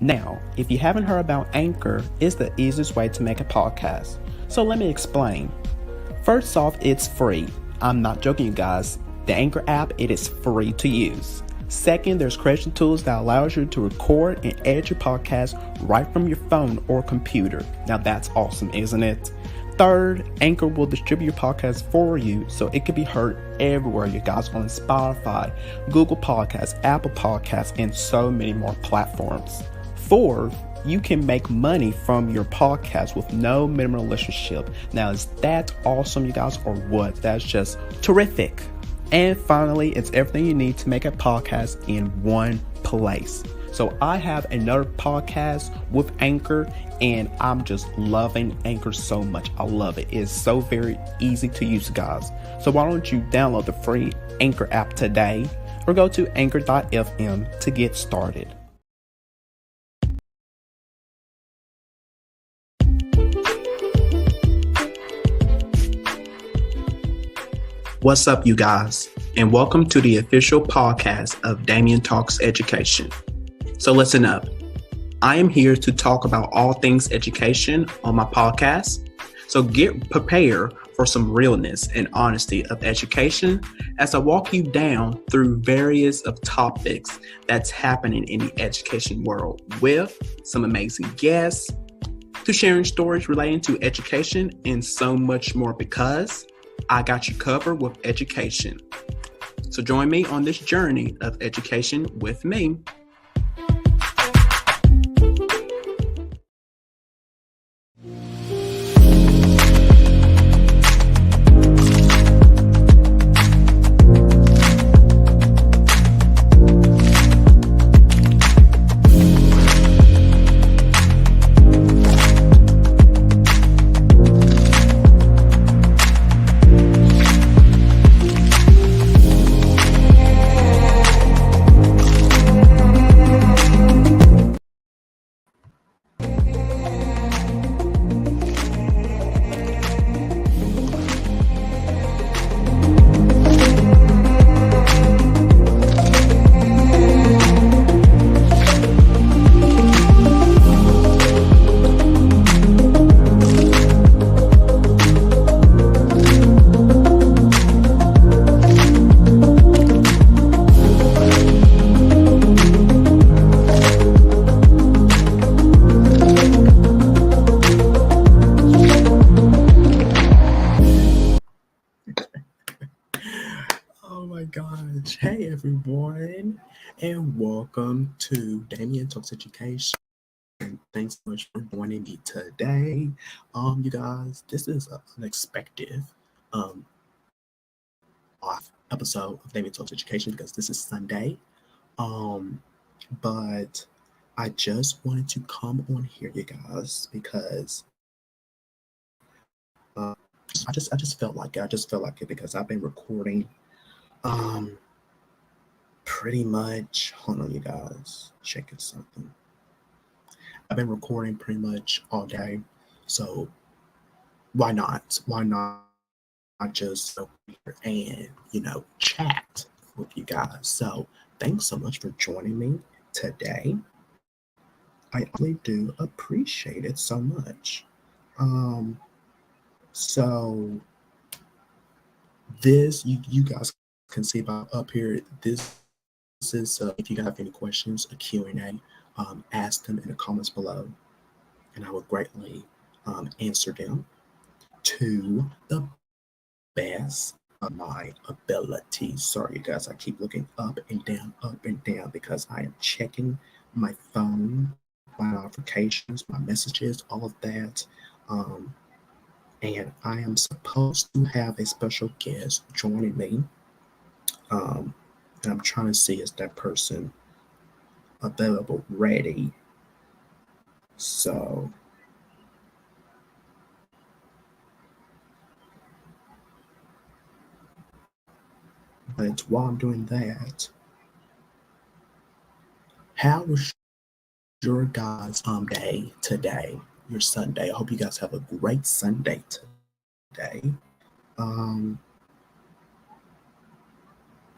Now, if you haven't heard about Anchor, it's the easiest way to make a podcast. So let me explain. First off, it's free. I'm not joking, you guys. The Anchor app, it is free to use. Second, there's creation tools that allows you to record and edit your podcast right from your phone or computer. Now that's awesome, isn't it? Third, Anchor will distribute your podcast for you so it can be heard everywhere, you guys, on Spotify, Google Podcasts, Apple Podcasts, and so many more platforms. Fourth, you can make money from your podcast with no minimum relationship. Now, is that awesome, you guys, or what? That's just terrific. And finally, it's everything you need to make a podcast in one place. So I have another podcast with Anchor, and I'm just loving Anchor so much. I love it. It's so very easy to use, guys. So why don't you download the free Anchor app today or go to anchor.fm to get started. What's up, you guys, and welcome to the official podcast of Damian Talks Education. So listen up. I am here to talk about all things education on my podcast. So get prepared for some realness and honesty of education as I walk you down through various of topics that's happening in the education world with some amazing guests, to sharing stories relating to education and so much more, because I got you covered with education. So join me on this journey of education with me. Gosh, hey everyone, and welcome to Damian Talks Education. Thanks so much for joining me today. You guys, this is an unexpected off episode of Damian Talks Education because this is Sunday. But I just wanted to come on here, you guys, because I just felt like it because I've been recording pretty much, hold on, you guys, checking something. I've been recording pretty much all day, so why not just go here and chat with you guys. So thanks so much for joining me today. I really do appreciate it so much. So this, you guys can see about up here, this is if you have any questions, a Q&A, ask them in the comments below, and I will greatly answer them to the best of my ability. Sorry, you guys, I keep looking up and down because I am checking my phone, my notifications, my messages, all of that. And I am supposed to have a special guest joining me. And I'm trying to see, is that person available, ready? So but while I'm doing that, how was your guys' day today? Your Sunday? I hope you guys have a great Sunday today.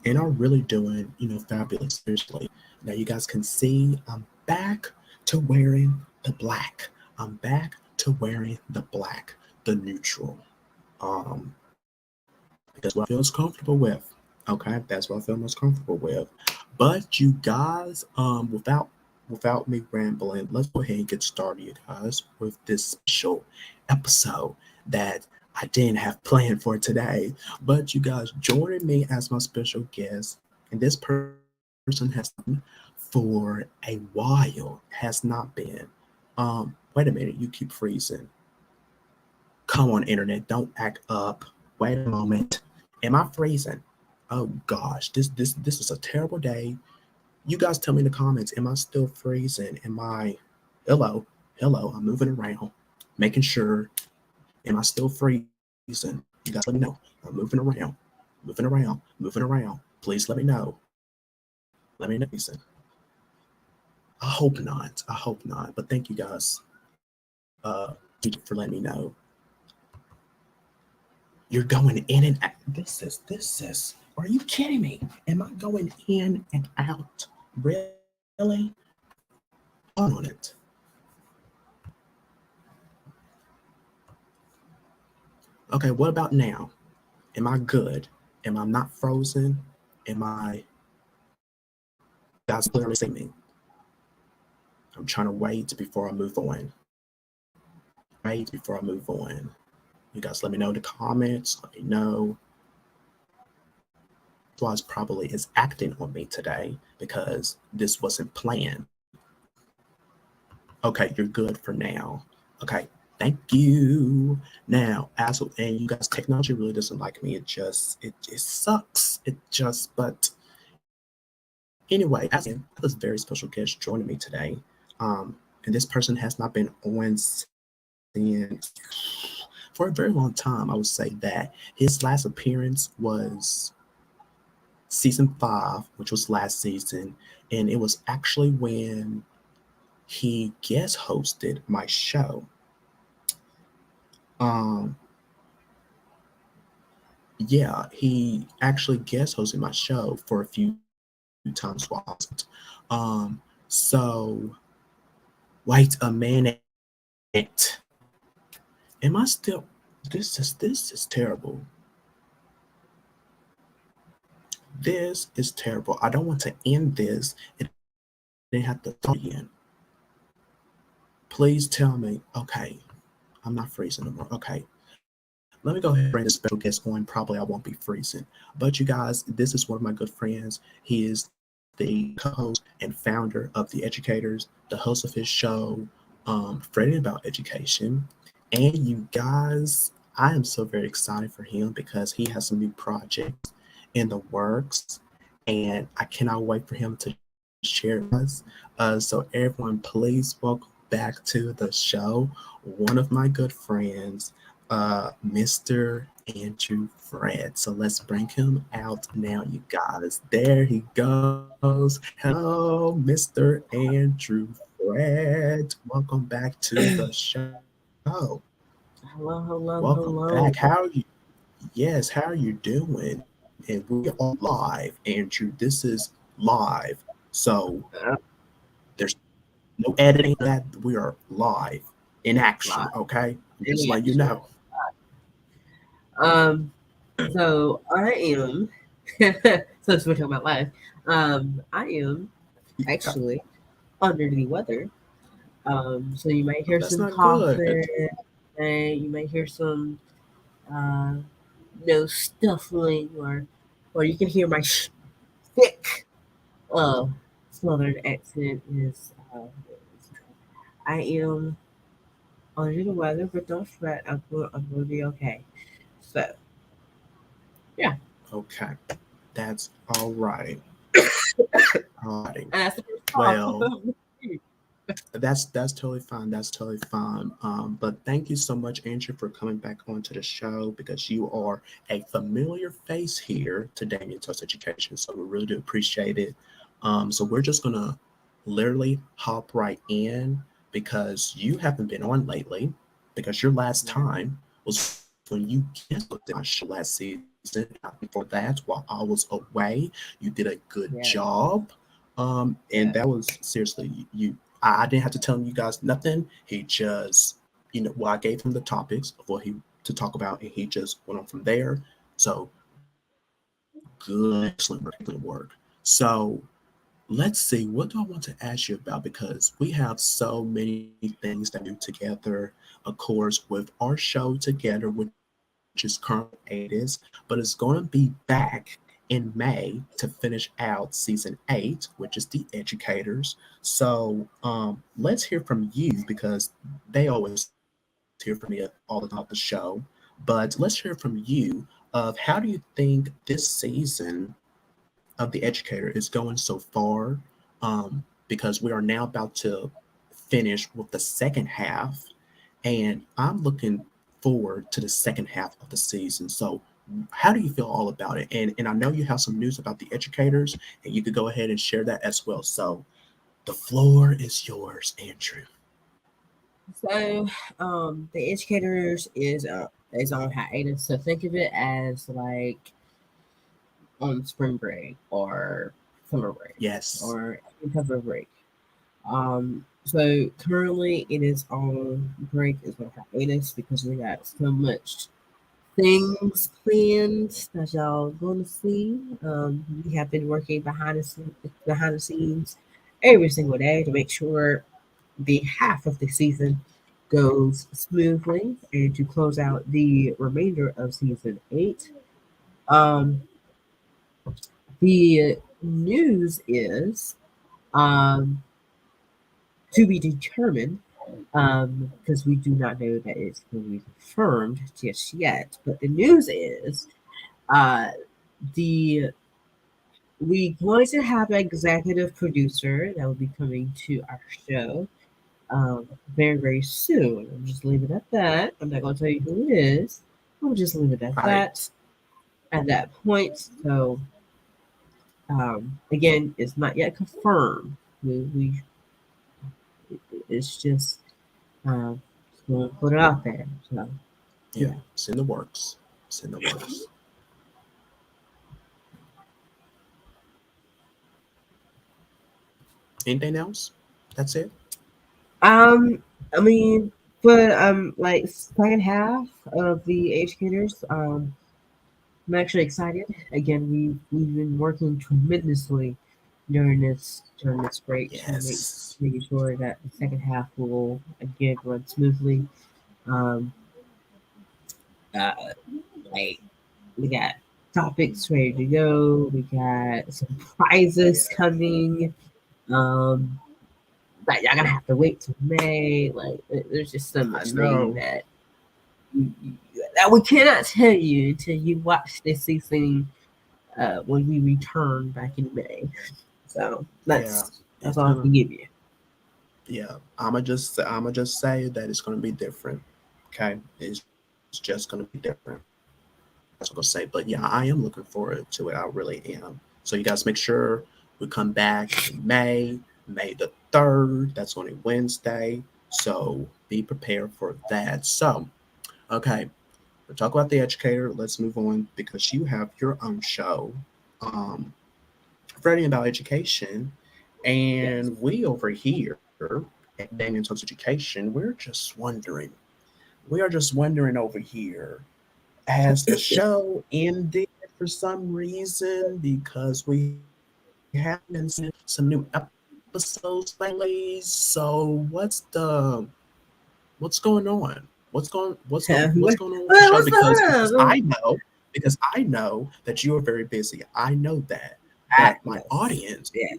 And are really doing, fabulous, seriously. Now you guys can see I'm back to wearing the black. I'm back to wearing the black, the neutral. Um, because what I feel most comfortable with. Okay, that's what I feel most comfortable with. But you guys, without me rambling, let's go ahead and get started, guys, with this special episode that I didn't have planned for today. But you guys joining me as my special guest, and this person has for a while has not been. Wait a minute, you keep freezing. Come on, internet, don't act up. Wait a moment. Am I freezing? Oh gosh, this is a terrible day. You guys tell me in the comments, am I still freezing? Am I hello? Hello, I'm moving around, making sure. Am I still freezing? You guys let me know. I'm moving around, moving around. Please let me know. Let me know. I hope not. I hope not. But thank you guys. For letting me know. You're going in and out. This is. Are you kidding me? Am I going in and out? Really? On it. Okay, what about now? Am I good? Am I not frozen? Am I? You guys clearly see me. I'm trying to wait before I move on. Wait before I move on. You guys let me know in the comments. Let me know. Was probably is acting on me today because this wasn't planned. Okay, you're good for now. Okay, thank you. Now, and you guys, technology really doesn't like me. It sucks. It just, but anyway, as in, I have this very special guest joining me today. And this person has not been on since for a very long time. I would say that his last appearance was season 5, which was last season, and it was actually when he guest hosted my show. Um, yeah, he actually guest hosted my show for a few times while I wasn't. So wait a minute. Am I still? This is terrible. This is terrible. I don't want to end this and then have to start again. Please tell me. Okay, I'm not freezing no more. Okay. Let me go ahead and bring this special guest on. Probably I won't be freezing. But you guys, this is one of my good friends. He is the co-host and founder of The Educators, the host of his show, Frett About Education. And you guys, I am so very excited for him because he has some new projects in the works. And I cannot wait for him to share it with us. So everyone, please welcome back to the show one of my good friends, Mr. Andrew Frett. So let's bring him out now, you guys. There he goes. Hello, Mr. Andrew Frett. Welcome back to the show. Hello, hello, Welcome back. hello. How are you? Yes, how are you doing? And we are live, Andrew. This is live. So Uh, there's no editing that. We are live in action, Live okay? I'm in just letting you action. know. Um, so I am, since we're talking about life, I am Yeah. actually under the weather. So you might Oh, hear that's some not good. coughing, and you might hear some, uh, snuffling, or you can hear my thick, uh, southern accent is, I am under the weather, but don't fret. I'm going to be okay. So, yeah. Okay, that's all right. All right. And that's the first cough. Well, that's totally fine. That's totally fine. But thank you so much, Andrew, for coming back onto the show because you are a familiar face here to Damian Education. So we really do appreciate it. So we're just gonna literally hop right in because you haven't been on lately. Because your last Yeah. time was when you guest hosted my show last season. Before that, while I was away, you did a good Yeah. job. And Yeah. that was seriously you. I didn't have to tell you guys nothing. He just, well, I gave him the topics of what he to talk about, and he just went on from there. So good, excellent work. So let's see, what do I want to ask you about? Because we have so many things that we do together, of course, with our show together, which is currently hiatus, but it's going to be back in May to finish out season 8, which is the educators. So let's hear from you because they always hear from me all the time about the show. But let's hear from you of how do you think this season of the educator is going so far, because we are now about to finish with the second half, and I'm looking forward to the second half of the season. So how do you feel all about it? And I know you have some news about the educators, and you could go ahead and share that as well. So the floor is yours, Andrew. So, the educators is on hiatus. So think of it as like on spring break or summer break Yes. or cover break. So currently it is on break, is on hiatus because we got so much things planned that y'all gonna see. We have been working behind the scenes every single day to make sure the half of the season goes smoothly and to close out the remainder of season 8. Um, the news is um, to be determined because we do not know that it's going to be confirmed just yet. But the news is uh, the we going to have an executive producer that will be coming to our show very, very soon. I'm just leave it at that. I'm not going to tell you who it is. I'll just leave it at that Right. at that point. So, again, it's not yet confirmed. We it's just um, going to put it out there. So, Yeah, yeah. it's in the works. It's in the works. Anything else? That's it. Um, I mean, but like second half of the educators, I'm actually excited. Again, we've been working tremendously during this break to Yes. making sure that the second half will again run smoothly. Um, uh, like we got topics ready to go. We got some prizes coming. Um, like y'all gonna have to wait till May. Like there's just so I much thing know. that we cannot tell you until you watch this season when we return back in May. So Yeah, that's it's all I gonna. can give you. Yeah, I'ma just say that it's gonna be different. Okay, it's just gonna be different. That's what I'm gonna say. But yeah, I am looking forward to it. I really am. So you guys make sure we come back in May, May the 3rd. That's on a Wednesday. So be prepared for that. So okay, we'll talk about the educator. Let's move on because you have your own show. Um, Freddie about education. Yes. And we over here at Damian Talks Education, we are just wondering over here, has the show ended for some reason? Because we have been seeing some new episodes lately. So what's going on? What's What, going on with the show? what's Because the I know that you are very busy. I know that, I, but my yes. audience Yeah.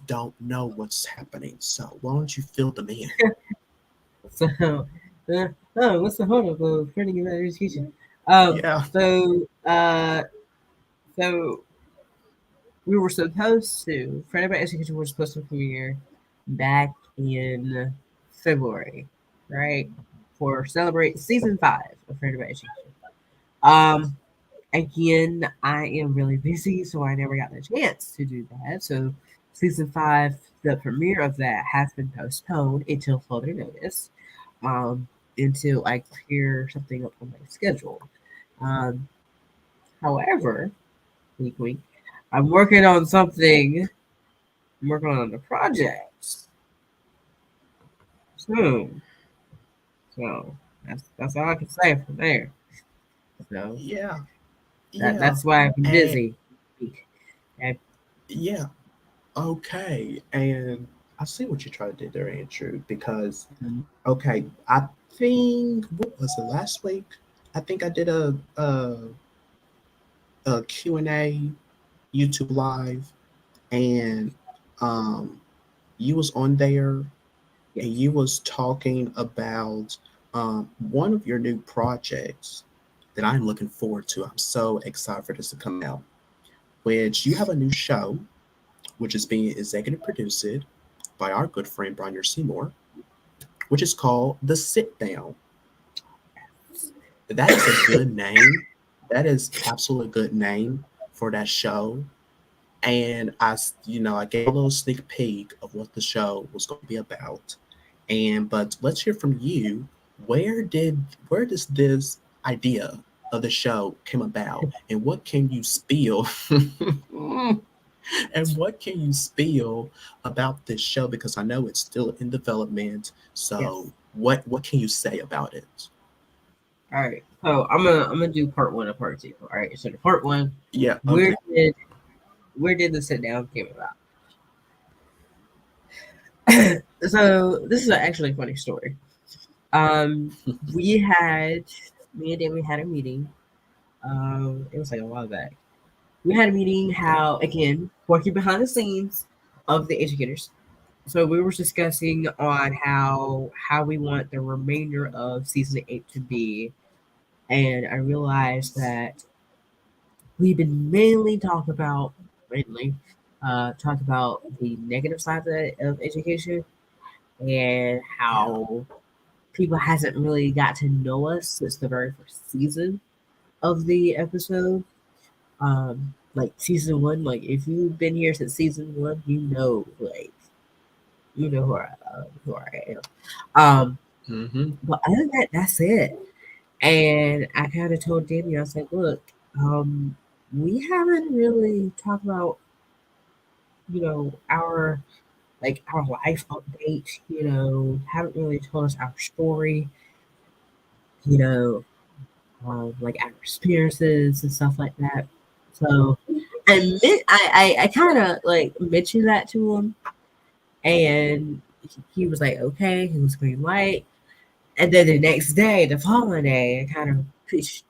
don't know what's happening. So why don't you fill them in? So, what's the hold up of printing in that education? Um, Yeah. so, uh, so we were supposed to, Friday Night Education was supposed to premiere back in February, right? For celebrate season 5 of Friday Night Education. Um, Again, I am really busy, so I never got the chance to do that. So, season 5, the premiere of that has been postponed until further notice, um, until I clear something up on my schedule. Um, However, wink, wink, I'm working on something. I'm working on a project soon. So that's all I can say from there. So Yeah, yeah, that's why I've been and busy. And yeah, okay. And I see what you tried to do there, Andrew, because okay, I think what was it last week? I think I did a Q&A YouTube live, and um you was on there, yes, and you was talking about one of your new projects that I'm looking forward to. I'm so excited for this to come out. Which you have a new show, which is being executive produced by our good friend Brian Seymour, which is called The Sit Down. That is a good name. That is absolutely a good name for that show. And I gave a little sneak peek of what the show was going to be about. And but let's hear from you. Where did where does this idea of the show came about, and what can you spill? And what can you spill about this show? Because I know it's still in development. yes. So what can you say about it? All right. So I'm gonna do part one and part two. All right. So the part one, Yeah. where Okay. did where did the sit down came about? So this is actually a funny story. Um, we had me and Damian had a meeting. It was like a while back. We had a meeting. Okay. How again working behind the scenes of the educators. So we were discussing on how we want the remainder of season 8 to be, and I realized that we've been mainly talk about the negative side of education and Yeah. how people hasn't really got to know us since the very first season of the episode. Like season one, like if you've been here since season one, you know who I am. Mm-hmm. But other than that, that's it. And I kind of told Danny, I was like, look, we haven't really talked about, our our life update, haven't really told us our story, you know, like our experiences and stuff like that. So I kind of like mentioned that to him, and he was like, okay, he was green light. And then the next day, the following day, I kind of pitched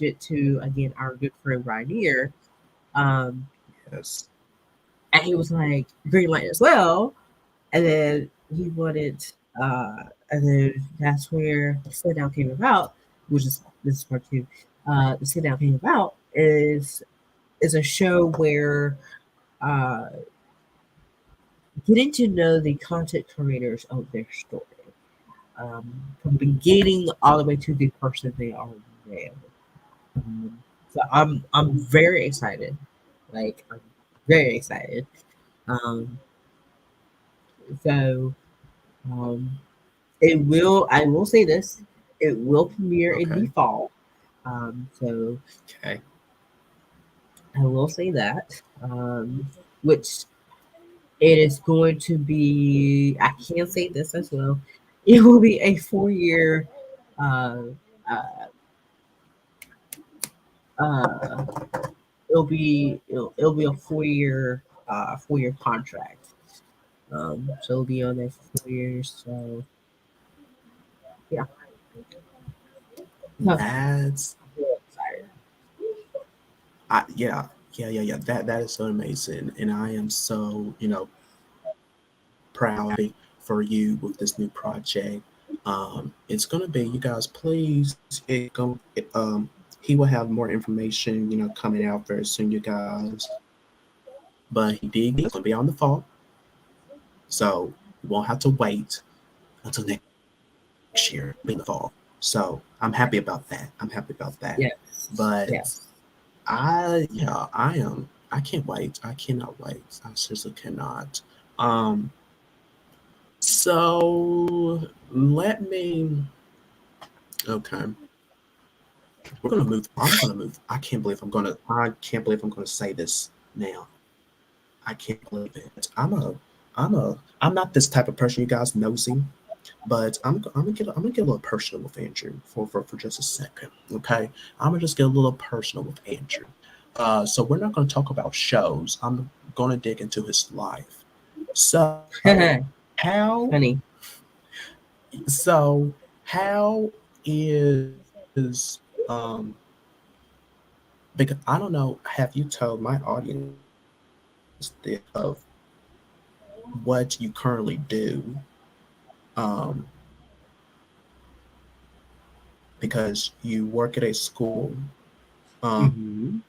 it to again our good friend Rainier, um, Yes. and he was like green light as well. And then he wanted, uh, and then that's where the sit down came about, which is this is part two. The sit down came about is a show where uh, getting to know the content creators of their story, um, from beginning all the way to the person they are now. Um, so I'm very excited. Like I'm very excited. Um, so um, I will say this. It will premiere in Okay. the fall. So Okay. I will say that. Which it is going to be. I can say this as well. It will be a 4 year. Uh, uh, uh, it'll be a 4 year 4 year contract. So it'll be on there for 4 years. So yeah, so, I'm That's really excited. yeah, yeah. That is so amazing, and I am so proud, for you with this new project. It's gonna be, you guys. Please, he will have more information, coming out very soon, you guys. But he did. It's gonna be on the fall, so you won't have to wait until next year. It'll be in the fall. So I'm happy about that. I'm happy about that. Yes, But yes. I am. I can't wait. I cannot wait. I seriously cannot. Um, so let me. Okay, we're gonna move. I'm gonna move. I can't believe I'm gonna. I can't believe I'm gonna say this now. I can't believe it. I'm not this type of person, you guys, nosy. But I'm gonna get a little personal with Andrew for just a second, okay? I'm gonna just get a little personal with Andrew. So we're not gonna talk about shows. I'm gonna dig into his life. So how Funny. so how is because I don't know, have you told my audience this of what you currently do? Um, because you work at a school, Hmm.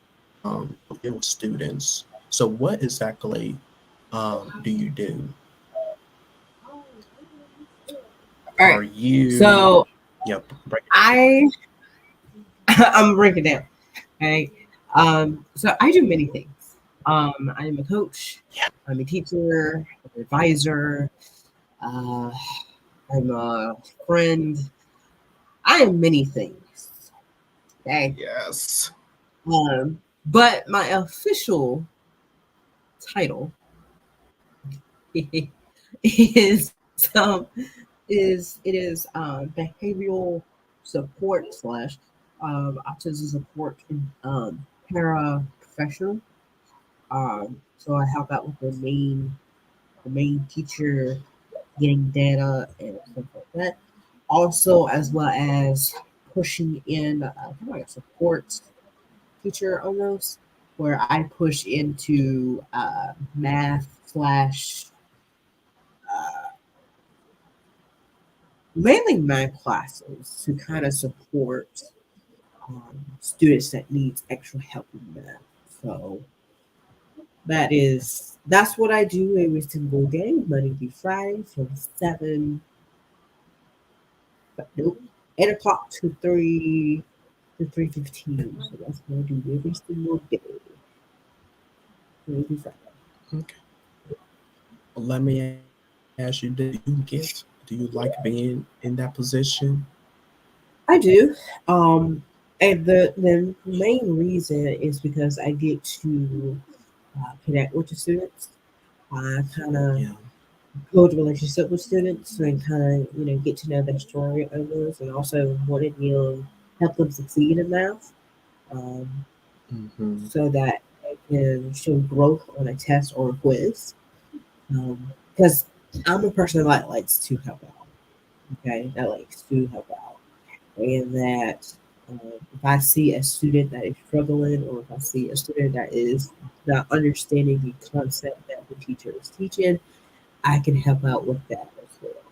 you deal with students. So what exactly do you do? All right. Are you, So yeah, break it down. I I'm breaking it down. Okay. So I do many things. I am a coach. I'm a teacher. I'm an advisor. Uh, I'm a friend. I am many things. Okay. Yes. But my official title is behavioral support slash autism support and paraprofessional. So I help out with the main teacher getting data and stuff like that. Also, as well as pushing in kind of like a support teacher almost, where I push into math slash mainly math classes to kind of support students that needs extra help in math. So that's what I do every single day, Monday through Friday, from nope, 8 o'clock to 3:15. So that's what I do every single day, Monday through Friday. Okay. Let me ask you, do you like being in that position? I do. Um, and the main reason is because I get to connect with the students. I kind of Yeah. build a relationship with students and kind of get to know their story almost, and also wanted help them succeed in math, um, Mm-hmm. so that they can show growth on a test or a quiz. Because I'm a person that likes to help out. Okay, that likes to help out, and that if I see a student that is struggling, or if I see a student that is not understanding the concept that the teacher is teaching, I can help out with that as well.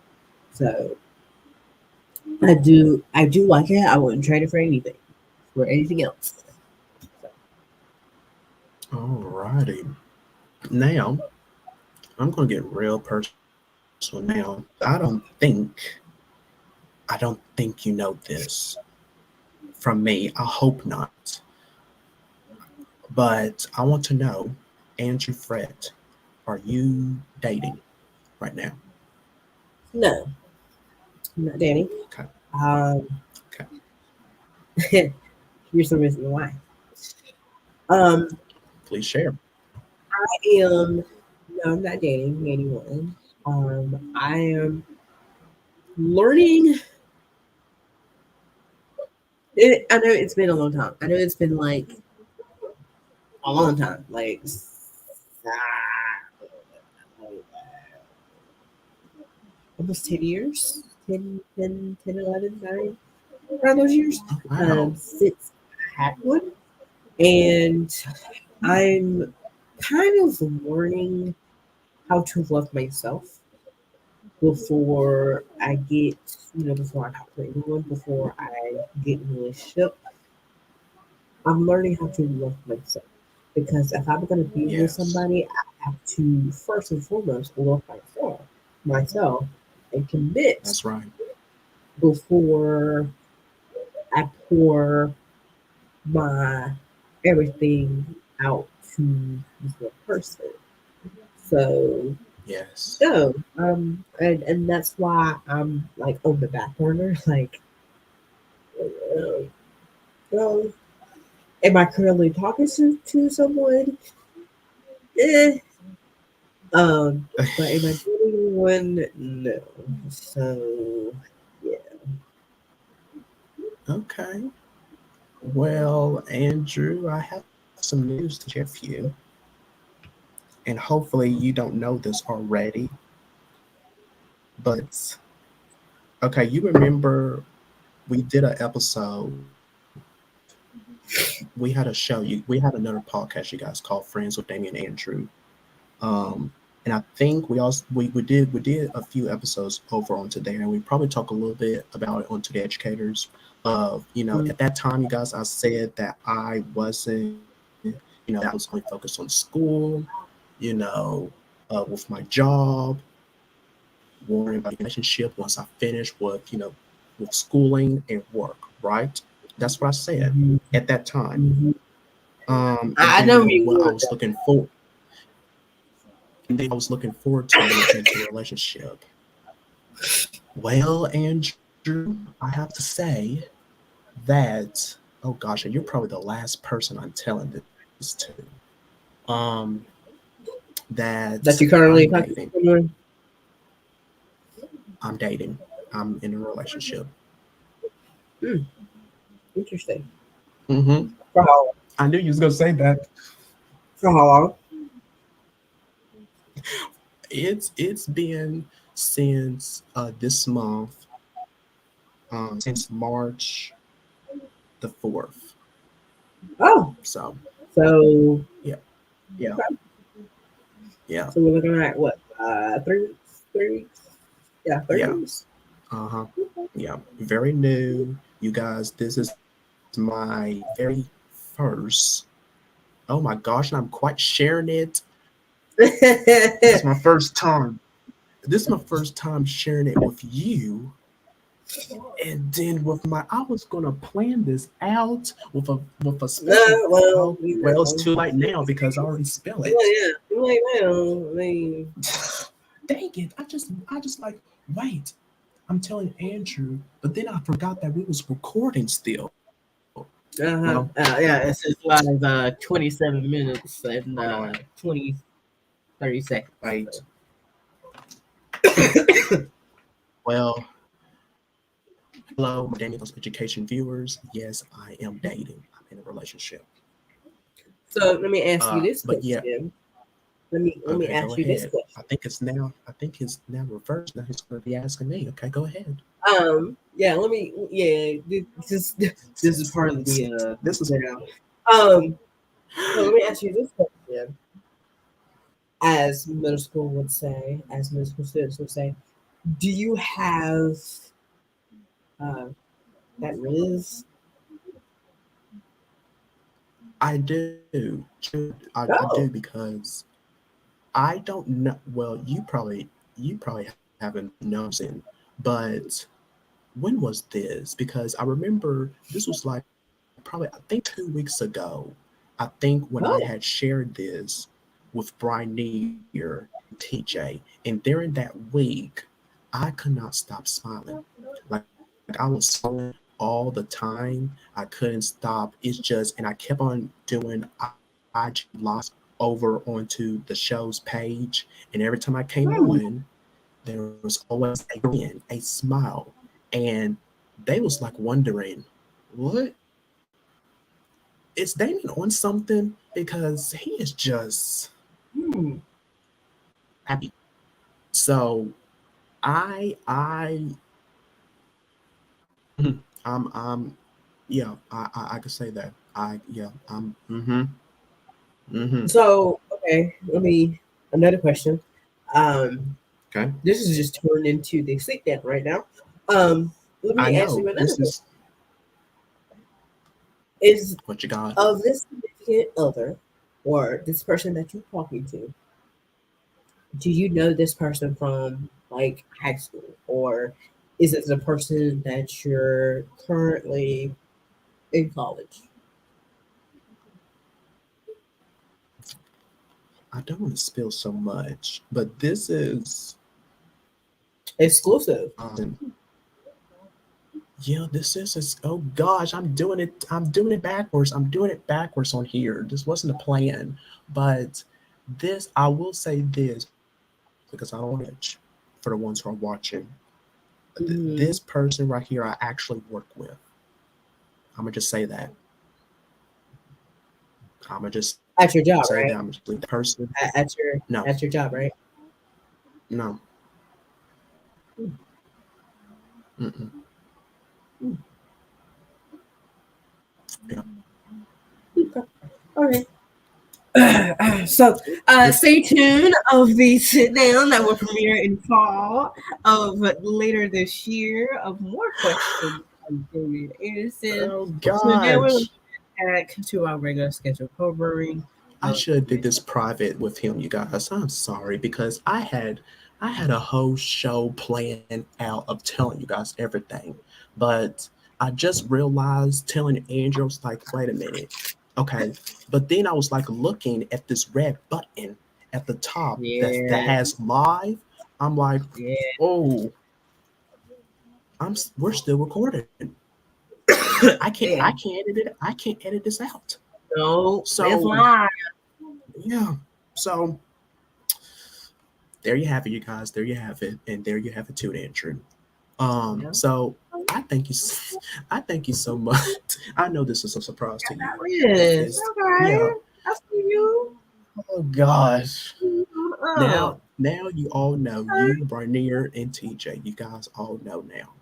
So I do like it. I wouldn't trade it for anything else. So, Alrighty. Now I'm gonna get real personal now. I don't think you know this from me. I hope not. But I want to know, Andrew Frett, are you dating right now? no, I'm not Danny. Okay. Um, Okay. here's the reason why. Um, Please share. I am no, I'm not dating anyone. I am learning. I know it's been a long time. I know it's been like a long time, almost 10 years, 10, 11, 9, around those years, Oh, wow. since I had one. And I'm kind of learning how to love myself before I get, before I talk to anyone, before I get in a relationship. I'm learning how to love myself because if I'm going to be with Yes. somebody, I have to first and foremost love myself, and commit That's right. before I pour my everything out to this one person. So Yes. no, and that's why I'm like on the back burner. Like, well, am I currently talking to someone? Eh. Um, but am I dating one, no. So, yeah. Okay. Well, Andrew, I have some news to share with you. And hopefully you don't know this already. But, okay, you remember we did an episode. We had a show. We had another podcast you guys called Friends with Damian Andrew. Um, and I think we did a few episodes over onto there, and we probably talk a little bit about it onto the educators. Mm, At that time, you guys, I said that I wasn't, that I was only focused on school, you know, with my job, worrying about the relationship once I finish with schooling and work. Right? That's what I said mhm, at that time. mhm. And I then know you what I would. was looking for, and then I was looking forward to launching into a relationship. Well, Andrew, I have to say that, oh gosh, and you're probably the last person I'm telling this to. Um, that That you I'm currently talking dating. to someone? I'm dating. I'm in a relationship. Hmm, interesting. Mm-hmm. For how long? I knew you was gonna say that. For how long? It's been since this month, since March the 4th. Oh, So so yeah, yeah, okay. yeah, So we're looking at what? 3 weeks? 3 weeks? Yeah, yeah. 3 weeks. Uh-huh. Yeah. Very new. You guys, this is my very first. Oh my gosh, and I'm quite sharing it. This is my first time. This is my first time sharing it with you. And then with my, I was gonna plan this out with a special. No, well, Oh well, it's too late now because I already spell well, it. yeah, like now. I mean, Dang it! I just like wait. I'm telling Andrew, but then I forgot that we was recording still. Well, yeah, it's just live 27 minutes and hold on. 20, 30 seconds. Wait. Well, hello, my Daniel's Education viewers. Yes, I am dating. I'm in a relationship. So let me ask you this But yeah, question. Let me okay, go ask you this ahead. question. I think it's now reversed. Now he's going to be asking me. Okay, go ahead. Yeah, this is part of the This is now. So let me ask you this question. As middle school would say, as middle school students would say, do you have uh, that Riz? I do. I do Oh, because I don't know. Well, you probably haven't noticed, but when was this? Because I remember this was like probably I think 2 weeks ago. I think when I had oh, shared this with Brian and TJ, and during that week, I could not stop smiling. Like I was smiling all the time. I couldn't stop. It's just, and I kept on doing IG lives over onto the show's page, and every time I came hmm, on, there was always a grin, a smile, and they was like wondering, what is Damon on something? Because he is just hmm. happy. So I I'm yeah, I could say that. Mm-hmm. So okay, let me another question. Um, Okay. this is just turned into the sick down right now. Let I me ask you know. another This question. is Is what you got. of this significant other or this person that you're talking to, do you know this person from like high school, or is it the person that you're currently in college? I don't want to spill so much, but this is Exclusive. yeah, oh gosh, I'm doing it backwards. I'm doing it backwards on here. This wasn't a plan. But this I will say this because I don't want to judge. for the ones who are watching. Mm-hmm. This person right here, I actually work with. I'm gonna just say that. I'm gonna just say that. At I'm your just job, leave that right? person. At your No, at your job, right? no. Mm-mm. Yeah. Okay. All right. So This, stay tuned of the sit down that will premiere in fall of later this year of more questions on Damian Anderson. oh So now we're going gosh. to get back to our regular scheduled programming. I Of should have did this private with him, you guys. I'm sorry because I had a whole show planned out of telling you guys everything. But I just realized telling Andrew, I was like, wait a minute. Okay. But then I was like looking at this red button at the top that yeah, has live. I'm like, yeah, oh, we're still recording. yeah. I can't edit it. I can't edit this out. No, it's So live. yeah. So there you have it, you guys. There you have it, and there you have it too, Andrew. Yeah. So I thank you, I thank you so much. I know this is a surprise to you. Yes. It's Okay. yeah. I see you. Oh gosh. Oh. Now you all know you, Barnier, and TJ. You guys all know now.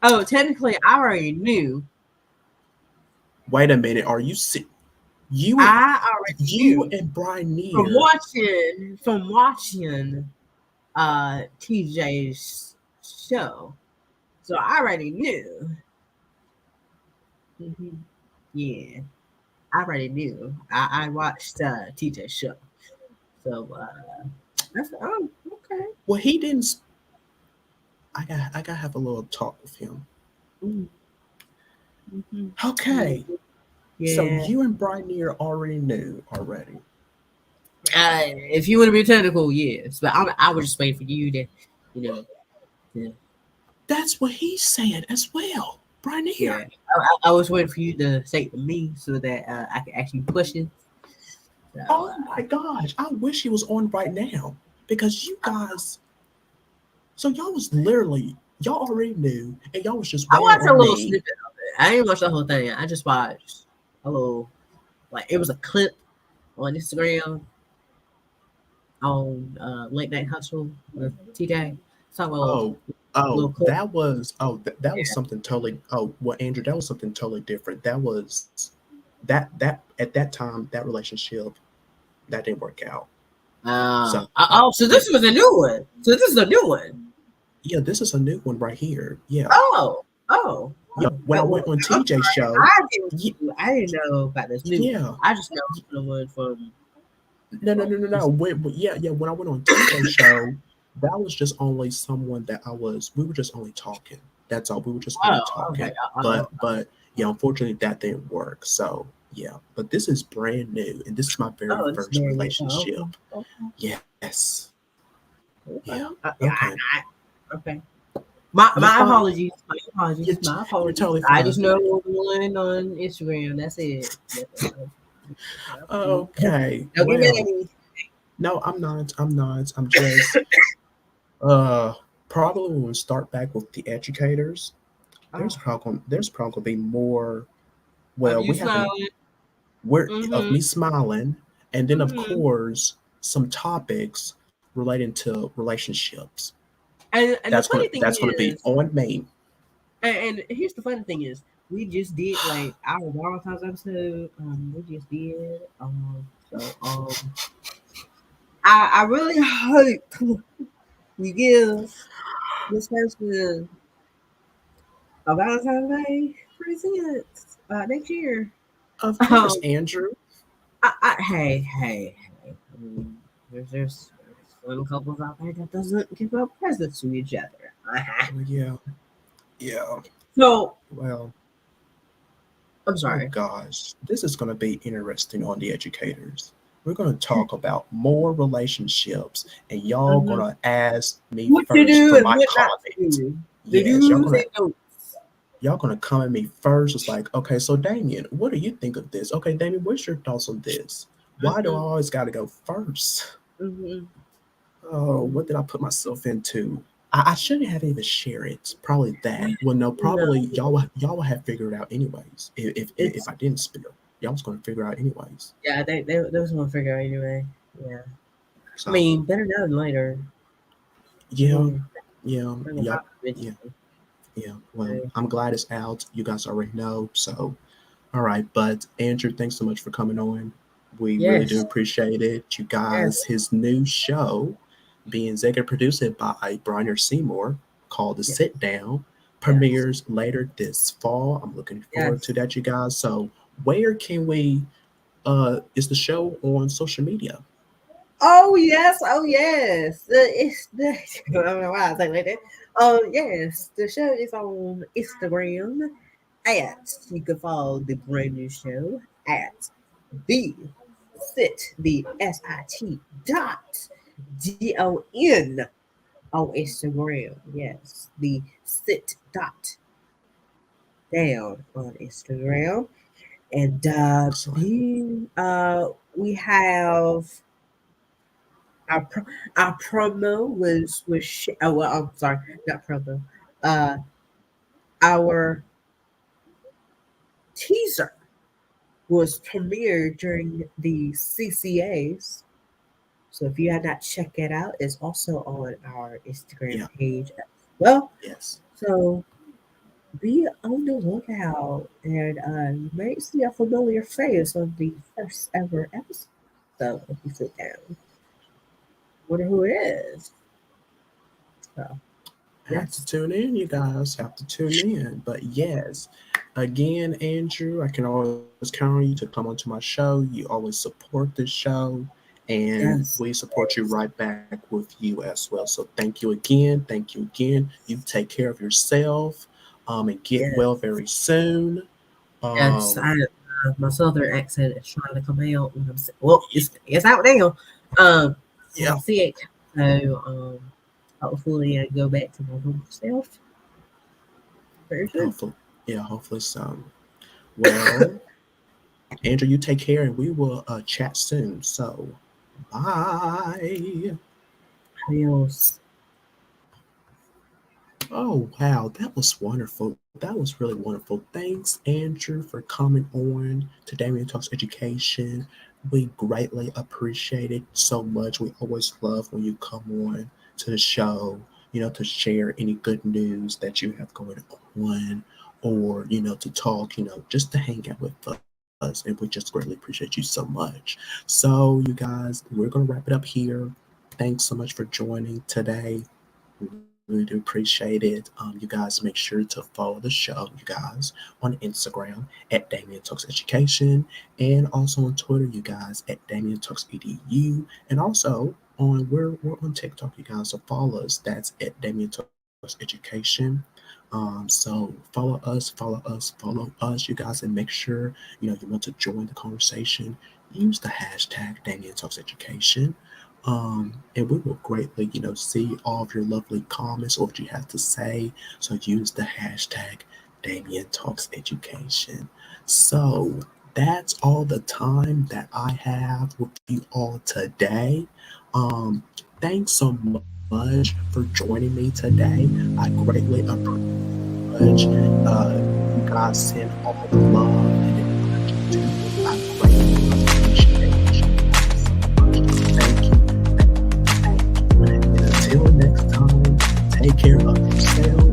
Oh, technically, I already knew. Wait a minute. Are you you and I already you knew and from Barnier? watching TJ's show. So I already knew. Hmm. Yeah, I already knew. I watched TJ's show. So that's okay. Well, he didn't. I gotta have a little talk with him. Mm-hmm. Okay. So Yeah. you and Barnier already knew already. If you want to be technical, yes, but I was just waiting for you to, you know, to, That's what he said as well. yeah. Barnier. I was waiting for you to say it to me so that I could ask you questions. So Oh my gosh. I wish he was on right now. Because you guys, so y'all was literally, y'all already knew, and y'all was just I waiting watched a on little me. snippet of it. I didn't watch the whole thing. I just watched a little, like it was a clip on Instagram on Late Night Hustle with TJ. It's like a Oh, little clip. that was Yeah. something totally, oh, well, Andrew, that was something totally different. That was, that, at that time, that relationship, that didn't work out. So, So yeah, this was a new one. So this is a new one. yeah, this is a new one right here. Yeah. Oh, oh, Yeah. oh. When I went on I'm TJ's sorry. show, I I didn't know about this new one. yeah. I just know the one from. No. Yeah. When I went on TJ's show, that was just only someone that we were just only talking. That's all. We were just only Oh, okay. talking. But yeah, unfortunately that didn't work. So yeah, but this is brand new, and this is my very Oh, it's first very new. Oh, relationship. okay. Yes. Yeah. Okay. Yeah. Okay. Okay. You're My fine. apologies. My apologies. My You're apologies. totally I fine. just know one on Instagram. That's it. Okay. Don't get mad at Well, me. no, I'm not. I'm not. I'm just uh probably when we start back with the educators. Oh, There's probably gonna be more. of Well, you we haven't. smiling. We're of Mm-hmm. me smiling, and then of Mm-hmm. course some topics relating to relationships. And the funny thing That's gonna be is, on me. and here's the funny thing is, we just did like our Valentine's episode. We just did. I really hope we give this person a Valentine's Day present next year. Of Um, course, Andrew. hey. I mean, there's some couples out there that doesn't give up presents to each other. Oh, yeah, yeah. So Well, I'm oh sorry. gosh, this is gonna be interesting on the educators. We're gonna talk about more relationships, and y'all Mhm. gonna ask me What to first do for and my what not to comment. do. The Yes, do's and don'ts. y'all gonna come at me first. It's like, okay, so Damien, what do you think of this? Okay, Damien, what's your thoughts on this? Why do I Mm-hmm. always gotta go first? Mm-hmm. Oh, what did I put myself into? I shouldn't have even shared it. Probably that. Well, no, No, probably y'all will have figured it out anyways. If it's I didn't spill, y'all was gonna figure it out anyways. yeah. They was gonna figure out anyway. Yeah. I So mean, better now than later. I yeah, mean, yeah, we're gonna yep, happen yeah, eventually. yeah. Well, So, I'm glad it's out. You guys already know. So all right, but Andrew, thanks so much for coming on. We really do yes, appreciate it. You yes, guys, his new show, being executive produced by Bronner Seymour, called The yes, Sit Down, yes, premieres later this fall. I'm looking forward to yes. that, you guys. So, where can we? Is the show on social media? Oh yes, oh yes. It's the I don't know why I say like that. Yes, the show is on Instagram at you can follow the brand new show at the SIT dot DON on Instagram. Yes, the sit dot down on Instagram. And Excellent. we have our our promo oh well I'm sorry, not promo. Uh our teaser was premiered during the CCAs. So if you had not checked it out, it's also on our Instagram Yeah. page as well. Yes. So be on the lookout, and you might see a familiar face on the first ever episode if you sit down. Wonder who it is. So Have yes, to tune in, you guys. Have to tune in. But yes, again, Andrew, I can always count on you to come onto my show. You always support this show, and yes, we support you right back with you as well. So thank you again. Thank you again. You take care of yourself, and get well yes, very soon. yes. Um, My southern accent is trying to come out when I'm sick. Well, it's out now. When yeah, I'm sick, so hopefully I go back to my normal self very soon. hopefully, yeah, hopefully so. Well, Andrew, you take care, and we will chat soon. So, bye. Adios. Oh, wow. That was wonderful. That was really wonderful. Thanks, Andrew, for coming on to Damian Talks Education. We greatly appreciate it so much. We always love when you come on to the show, to share any good news that you have going on or, to talk, just to hang out with us. And we just greatly appreciate you so much. So, you guys, we're going to wrap it up here. Thanks so much for joining today. Really do appreciate it. You guys make sure to follow the show, you guys, on Instagram at Damian Talks Education and also on Twitter, you guys, at Damian Talks EDU. And also we're on TikTok, you guys. So follow us. That's at Damian Talks Education. So follow us, you guys, and make sure you want to join the conversation. Use the hashtag Damian Talks Education. And we will greatly, see all of your lovely comments or what you have to say. So use the hashtag Damien Talks Education. So that's all the time that I have with you all today. Um, Thanks so much for joining me today. I greatly appreciate you guys send all the love and encouragement to me. I greatly appreciate you guys so much. Thank you. Thank you. And until next time, take care of yourselves